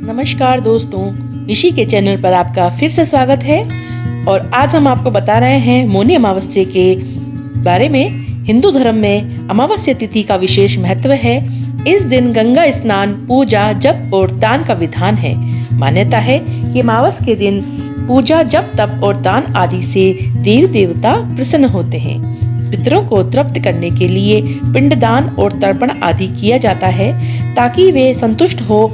नमस्कार दोस्तों, ऋषि के चैनल पर आपका फिर से स्वागत है। और आज हम आपको बता रहे हैं मौनी अमावस्या के बारे में। हिंदू धर्म में अमावस्या तिथि का विशेष महत्व है। इस दिन गंगा स्नान, पूजा, जप और दान का विधान है। मान्यता है कि अमावस्या के दिन पूजा, जप, तप और दान आदि से देव देवता प्रसन्न होते हैं। पितरों को तृप्त करने के लिए पिंडदान और तर्पण आदि किया जाता है ताकि वे संतुष्ट हो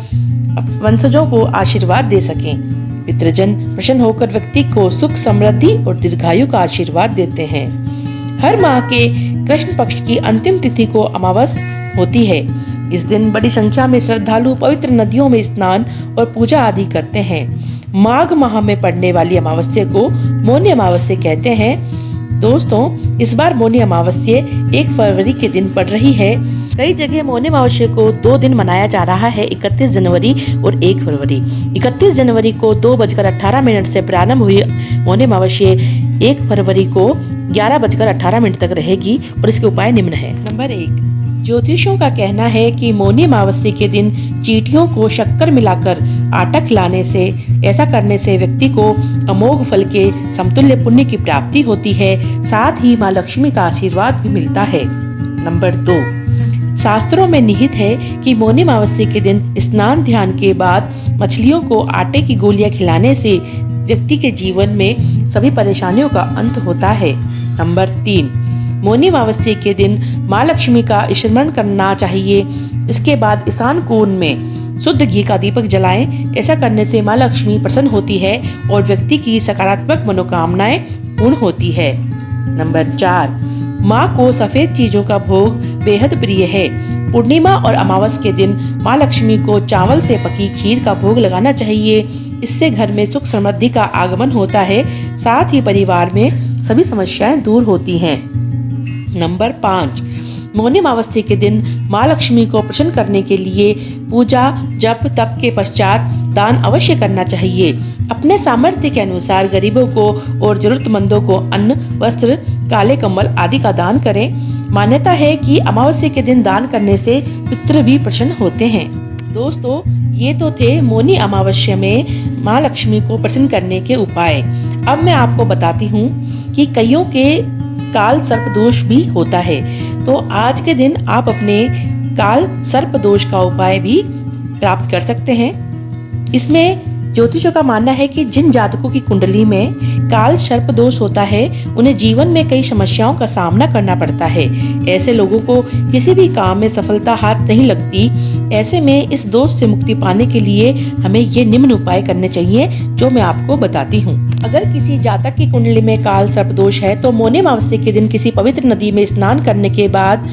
वंशजों को आशीर्वाद दे सकें। पितृजन प्रसन्न होकर व्यक्ति को सुख, समृद्धि और दीर्घायु का आशीर्वाद देते हैं। हर माह के कृष्ण पक्ष की अंतिम तिथि को अमावस्या होती है। इस दिन बड़ी संख्या में श्रद्धालु पवित्र नदियों में स्नान और पूजा आदि करते हैं। माघ माह में पड़ने वाली अमावस्या को मौनी अमावस्या कहते हैं। दोस्तों, इस बार मौनी अमावस्या 1 फरवरी के दिन पड़ रही है। कई जगह मौनी अमावस्या को 2 दिन मनाया जा रहा है, 31 जनवरी और 1 फरवरी। 31 जनवरी को 2:18 से प्रारंभ हुई मौनी अमावस्या 1 फरवरी को 11:18 तक रहेगी और इसके उपाय निम्न है। नंबर 1, ज्योतिषियों का कहना है कि मौनी अमावस्या के दिन चींटियों को शक्कर मिलाकर आटा खिलाने से, ऐसा करने से व्यक्ति को अमोघ फल के समतुल्य पुण्य की प्राप्ति होती है। साथ ही माँ लक्ष्मी का आशीर्वाद भी मिलता है। नंबर 2, शास्त्रों में निहित है कि मौनी अमावस्या के दिन स्नान ध्यान के बाद मछलियों को आटे की गोलियां खिलाने से व्यक्ति के जीवन में सभी परेशानियों का अंत होता है। नंबर 3, मौनी अमावस्या के दिन माँ लक्ष्मी का स्मरण करना चाहिए। इसके बाद ईशान कोण में शुद्ध घी का दीपक जलाएं। ऐसा करने से माँ लक्ष्मी प्रसन्न होती है और व्यक्ति की सकारात्मक मनोकामनाएं पूर्ण होती है। नंबर 4, माँ को सफेद चीजों का भोग बेहद प्रिय है। पूर्णिमा और अमावस्या के दिन माँ लक्ष्मी को चावल से पकी खीर का भोग लगाना चाहिए। इससे घर में सुख समृद्धि का आगमन होता है। साथ ही परिवार में सभी समस्याएं दूर होती हैं। नंबर 5, मौनी अमावस्या के दिन माँ लक्ष्मी को प्रसन्न करने के लिए पूजा, जप, तप के पश्चात दान अवश्य करना चाहिए। अपने सामर्थ्य के अनुसार गरीबों को और जरूरतमंदों को अन्न, वस्त्र, काले कम्बल आदि का दान करें। मान्यता है कि अमावस्या के दिन दान करने से पितृ भी प्रसन्न होते हैं। दोस्तों, ये तो थे मौनी अमावस्या में माँ लक्ष्मी को प्रसन्न करने के उपाय। अब मैं आपको बताती हूँ कि कईयों के काल सर्प दोष भी होता है, तो आज के दिन आप अपने काल सर्प दोष का उपाय भी प्राप्त कर सकते हैं। इसमें ज्योतिषों का मानना है कि जिन जातकों की कुंडली में काल सर्प दोष होता है, उन्हें जीवन में कई समस्याओं का सामना करना पड़ता है। ऐसे लोगों को किसी भी काम में सफलता हाथ नहीं लगती। ऐसे में इस दोष से मुक्ति पाने के लिए हमें ये निम्न उपाय करने चाहिए जो मैं आपको बताती हूँ। अगर किसी जातक की कुंडली में काल सर्प दोष है तो मौनी अमावस्या के दिन किसी पवित्र नदी में स्नान करने के बाद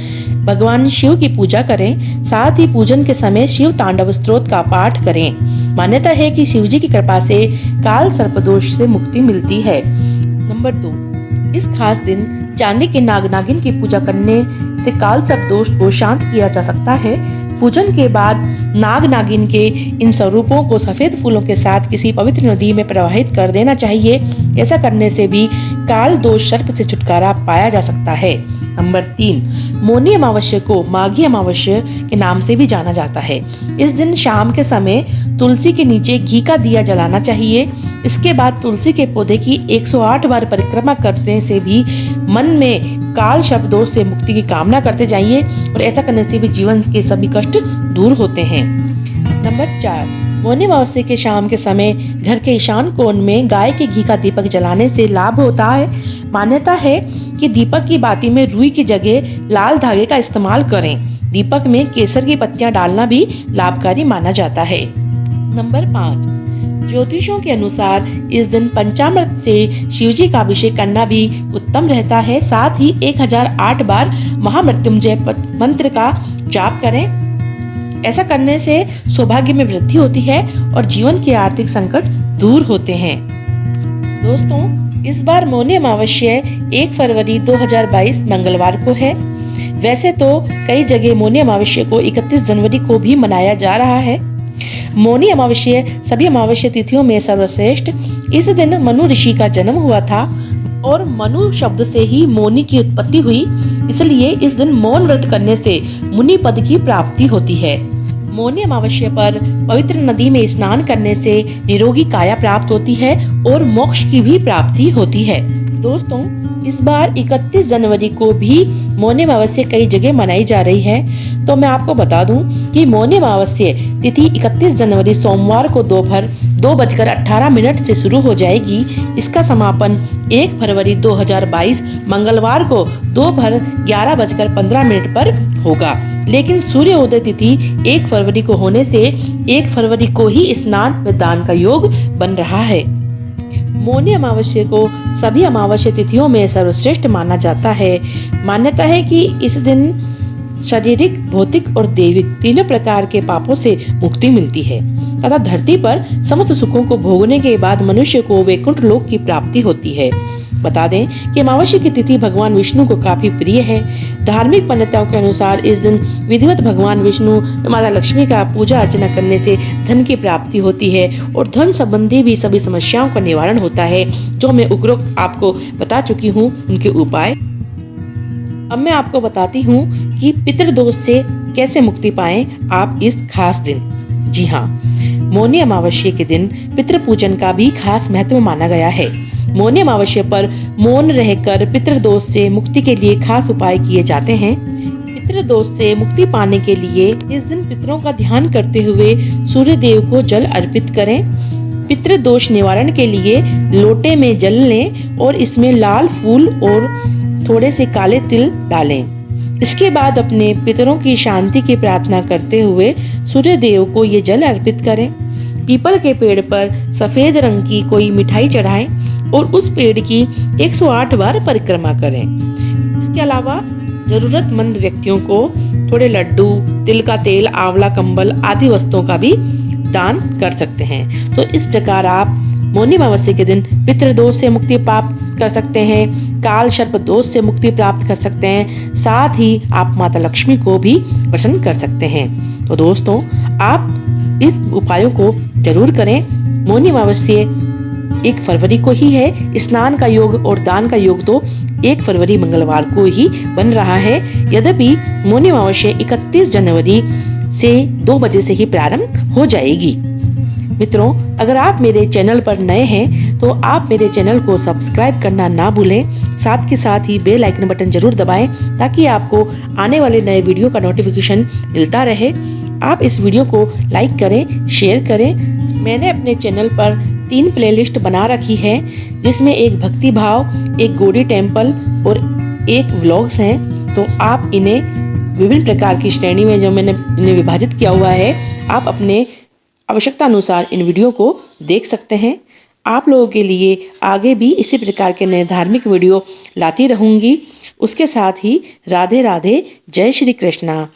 भगवान शिव की पूजा करें। साथ ही पूजन के समय शिव तांडव स्तोत्र का पाठ करें। मान्यता है कि शिव जी की कृपा से काल सर्प दोष से मुक्ति मिलती है। नंबर 2, इस खास दिन चांदी के नाग नागिन की पूजा करने से काल सर्प दोष को शांत किया जा सकता है। पूजन के बाद नाग नागिन के इन स्वरूपों को सफेद फूलों के साथ किसी पवित्र नदी में प्रवाहित कर देना चाहिए। ऐसा करने से भी काल दोष सर्प से छुटकारा पाया जा सकता है। नंबर 3, मौनी अमावस्या को माघी अमावस्या के नाम से भी जाना जाता है। इस दिन शाम के समय तुलसी के नीचे घी का दिया जलाना चाहिए। इसके बाद तुलसी के पौधे की 108 बार परिक्रमा करने से भी मन में काल सर्प दोष से मुक्ति की कामना करते जाइए और ऐसा करने से भी जीवन के सभी कष्ट दूर होते हैं। नंबर 4, मौनी अमावस्या के शाम के समय घर के ईशान कोण में गाय के घी का दीपक जलाने से लाभ होता है। मान्यता है कि दीपक की बाती में रुई की जगह लाल धागे का इस्तेमाल करें। दीपक में केसर की पत्तियां डालना भी लाभकारी माना जाता है। नंबर 5, ज्योतिषों के अनुसार इस दिन पंचामृत से शिवजी का अभिषेक करना भी उत्तम रहता है। साथ ही 1008 बार महामृत्युंजय मंत्र का जाप करें। ऐसा करने से सौभाग्य में वृद्धि होती है और जीवन के आर्थिक संकट दूर होते हैं। दोस्तों, इस बार मौनी अमावस्या 1 फरवरी 2022 मंगलवार को है। वैसे तो कई जगह मौनी अमावस्या को 31 जनवरी को भी मनाया जा रहा है। मौनी अमावस्या सभी अमावस्या तिथियों में सर्वश्रेष्ठ। इस दिन मनु ऋषि का जन्म हुआ था और मनु शब्द से ही मौनी की उत्पत्ति हुई। इसलिए इस दिन मौन व्रत करने से मुनि पद की प्राप्ति होती है। मौनी अमावस्या पर पवित्र नदी में स्नान करने से निरोगी काया प्राप्त होती है और मोक्ष की भी प्राप्ति होती है। दोस्तों, इस बार 31 जनवरी को भी मौनी अमावस्या कई जगह मनाई जा रही है। तो मैं आपको बता दूं कि मौनी अमावस्या तिथि 31 जनवरी सोमवार को दोपहर 2:18 से शुरू हो जाएगी। इसका समापन 1 फरवरी 2022 मंगलवार को दोपहर 11:15 पर होगा। लेकिन सूर्योदय तिथि 1 फरवरी को होने से 1 फरवरी को ही स्नान व दान का योग बन रहा है। मौनी अमावस्या को सभी अमावस्या तिथियों में सर्वश्रेष्ठ माना जाता है। मान्यता है कि इस दिन शारीरिक, भौतिक और दैविक तीनों प्रकार के पापों से मुक्ति मिलती है तथा धरती पर समस्त सुखों को भोगने के बाद मनुष्य को वैकुंठ लोक की प्राप्ति होती है। बता दें कि अमावस्या की तिथि भगवान विष्णु को काफी प्रिय है। धार्मिक मान्यताओं के अनुसार इस दिन विधिवत भगवान विष्णु माता लक्ष्मी का पूजा अर्चना करने से धन की प्राप्ति होती है और धन संबंधी भी सभी समस्याओं का निवारण होता है, जो मैं उपरोक्त आपको बता चुकी हूँ उनके उपाय। अब मैं आपको बताती हूँ कि पितृदोष से कैसे मुक्ति पाएं आप इस खास दिन। जी हाँ, मौनी अमावस्या के दिन पितृ पूजन का भी खास महत्व माना गया है। मौनी अमावस्या पर मौन रहकर पितृदोष से मुक्ति के लिए खास उपाय किए जाते हैं। पितृदोष से मुक्ति पाने के लिए इस दिन पितरों का ध्यान करते हुए सूर्य देव को जल अर्पित करें। पितृदोष निवारण के लिए लोटे में जल लें और इसमें लाल फूल और थोड़े से काले तिल डालें। इसके बाद अपने पितरों की शांति की प्रार्थना करते हुए सूर्य देव को ये जल अर्पित करें। पीपल के पेड़ पर सफेद रंग की कोई मिठाई चढ़ाएं और उस पेड़ की 108 बार परिक्रमा करें। इसके अलावा जरूरतमंद व्यक्तियों को थोड़े लड्डू, तिल का तेल, आंवला कंबल आदि वस्तुओं का भी दान कर सकते हैं। तो इस प्रकार आप मौनी अमावस्या के दिन पितृदोष से मुक्ति प्राप्त कर सकते हैं, काल सर्प दोष से मुक्ति प्राप्त कर सकते हैं, साथ ही आप माता लक्ष्मी को भी प्रसन्न कर सकते हैं। तो दोस्तों, आप इस उपायों को जरूर करें। मौनी अमावस्या 1 फरवरी को ही है। स्नान का योग और दान का योग तो 1 फरवरी मंगलवार को ही बन रहा है। यद्यपि मौनी अमावस्या 31 जनवरी से 2 बजे से ही प्रारंभ हो जाएगी। मित्रों, अगर आप मेरे चैनल पर नए हैं तो आप मेरे चैनल को सब्सक्राइब करना ना भूलें। साथ के साथ ही बेल आइकन बटन जरूर दबाएं ताकि आपको आने वाले नए वीडियो का नोटिफिकेशन मिलता रहे। आप इस वीडियो को लाइक करें, शेयर करें। मैंने अपने चैनल पर 3 प्लेलिस्ट बना रखी है, जिसमें एक भक्ति भाव, एक गौड़ी टेम्पल और एक व्लॉग्स हैं। तो आप इन्हें विभिन्न प्रकार की श्रेणी में जो मैंने इन्हें विभाजित किया हुआ है, आप अपने आवश्यकता अनुसार इन वीडियो को देख सकते हैं। आप लोगों के लिए आगे भी इसी प्रकार के नए धार्मिक वीडियो लाती रहूंगी। उसके साथ ही राधे राधे, जय श्री कृष्णा।